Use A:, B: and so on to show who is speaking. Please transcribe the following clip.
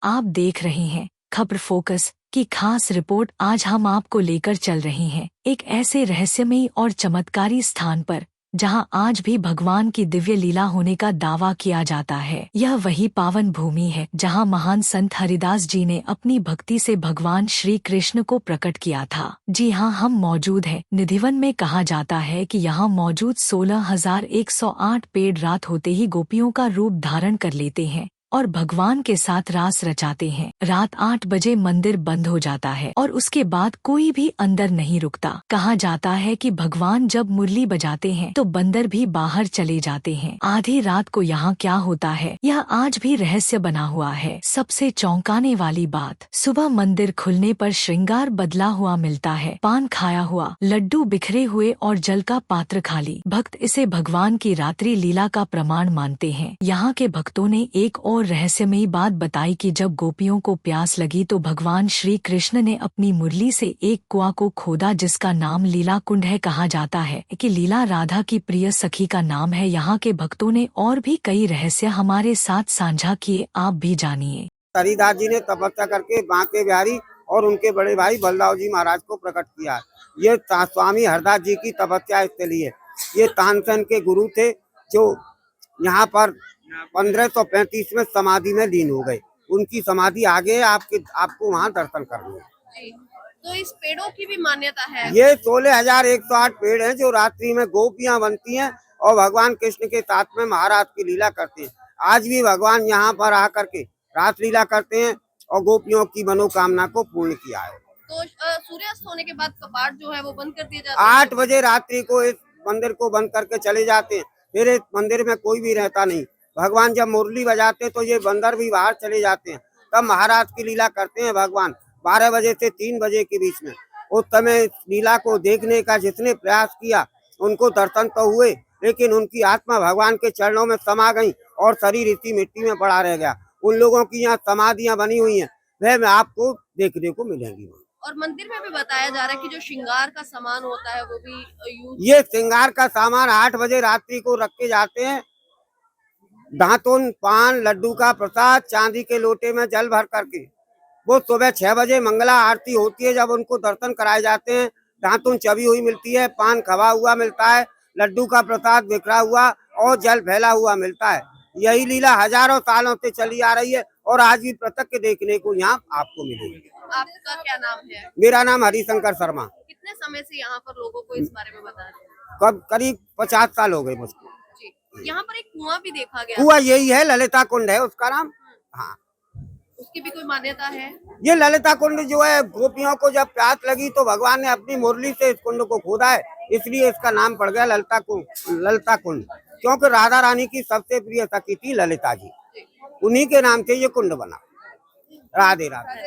A: आप देख रहे हैं खबर फोकस की खास रिपोर्ट। आज हम आपको लेकर चल रहे हैं एक ऐसे रहस्यमयी और चमत्कारी स्थान पर जहां आज भी भगवान की दिव्य लीला होने का दावा किया जाता है। यह वही पावन भूमि है जहां महान संत हरिदास जी ने अपनी भक्ति से भगवान श्री कृष्ण को प्रकट किया था। जी हां, हम मौजूद हैं निधिवन में। कहा जाता है कि यहाँ मौजूद 16,108 पेड़ रात होते ही गोपियों का रूप धारण कर लेते हैं और भगवान के साथ रास रचाते हैं। रात 8 बजे मंदिर बंद हो जाता है और उसके बाद कोई भी अंदर नहीं रुकता। कहा जाता है कि भगवान जब मुरली बजाते हैं तो बंदर भी बाहर चले जाते हैं। आधी रात को यहाँ क्या होता है यह आज भी रहस्य बना हुआ है। सबसे चौंकाने वाली बात, सुबह मंदिर खुलने पर श्रृंगार बदला हुआ मिलता है। पान खाया हुआ, लड्डू बिखरे हुए और जल का पात्र खाली। भक्त इसे भगवान की रात्रि लीला का प्रमाण मानते हैं। यहाँ के भक्तों ने एक और रहस्यमयी बात बताई कि जब गोपियों को प्यास लगी तो भगवान श्री कृष्ण ने अपनी मुरली से एक कुआं को खोदा जिसका नाम लीला कुंड है। कहा जाता है कि लीला राधा की प्रिय सखी का नाम है। यहाँ के भक्तों ने और भी कई रहस्य हमारे साथ साझा किए, आप भी जानिए।
B: हरिदास जी ने तपस्या करके बांके बिहारी और उनके बड़े भाई बलदाव जी महाराज को प्रकट किया। ये स्वामी हरदास जी की तपस्या स्थली है। ये तानसेन के गुरु थे जो यहाँ पर 1535 में समाधि में लीन हो गए। उनकी समाधि आगे आपको वहाँ दर्शन करने।
C: तो इस पेड़ों की भी मान्यता है।
B: ये 16,108 पेड़ हैं जो रात्रि में गोपियां बनती हैं और भगवान कृष्ण के साथ में महाराज की लीला करते हैं। आज भी भगवान यहाँ पर आकर के रास लीला करते हैं और गोपियों की मनोकामना को पूर्ण किया है।
C: तो सूर्यास्त होने के बाद कपाट जो है वो बंद कर दिए जाते हैं।
B: 8 बजे रात्रि को इस मंदिर को बंद करके चले जाते हैं। फिर इस मंदिर में कोई भी रहता नहीं। भगवान जब मुरली बजाते तो ये बंदर भी बाहर चले जाते हैं। तब महाराज की लीला करते हैं भगवान 12 बजे से 3 बजे के बीच में। उस समय लीला को देखने का जिसने प्रयास किया उनको दर्शन तो हुए, लेकिन उनकी आत्मा भगवान के चरणों में समा गई और शरीर इसी मिट्टी में पड़ा रह गया। उन लोगों की यहाँ समाधियां बनी हुई हैं, वह आपको देखने को मिलेंगी।
C: और मंदिर में भी बताया जा रहा है कि जो श्रृंगार का सामान होता है वो भी
B: ये श्रृंगार का सामान 8 बजे रात्रि को रखे जाते हैं। दातुन, पान, लड्डू का प्रसाद चांदी के लोटे में जल भर करके वो सुबह 6 बजे मंगला आरती होती है। जब उनको दर्शन कराए जाते हैं, दातुन चबी हुई मिलती है, पान खवा हुआ मिलता है, लड्डू का प्रसाद बिखरा हुआ और जल फैला हुआ मिलता है। यही लीला हजारों सालों से चली आ रही है और आज भी प्रत्यक्ष देखने को यहाँ आपको मिलेगी।
C: आपका क्या नाम है?
B: मेरा नाम हरिशंकर शर्मा।
C: कितने समय से यहाँ पर लोगों को इस बारे में बता रहे हैं?
B: कब करीब 50 साल हो गए मुझको।
C: यहाँ पर एक कुआं भी देखा गया।
B: कुआं यही है, ललिता कुंड है उसका नाम। हाँ,
C: उसकी भी कोई मान्यता है?
B: ये ललिता कुंड जो है, गोपियों को जब प्यास लगी तो भगवान ने अपनी मुरली से इस कुंड को खोदा है, इसलिए इसका नाम पड़ गया ललिता कुंड। क्योंकि राधा रानी की सबसे प्रिय सखी थी ललिता जी, उन्हीं के नाम से ये कुंड बना। राधे राधे।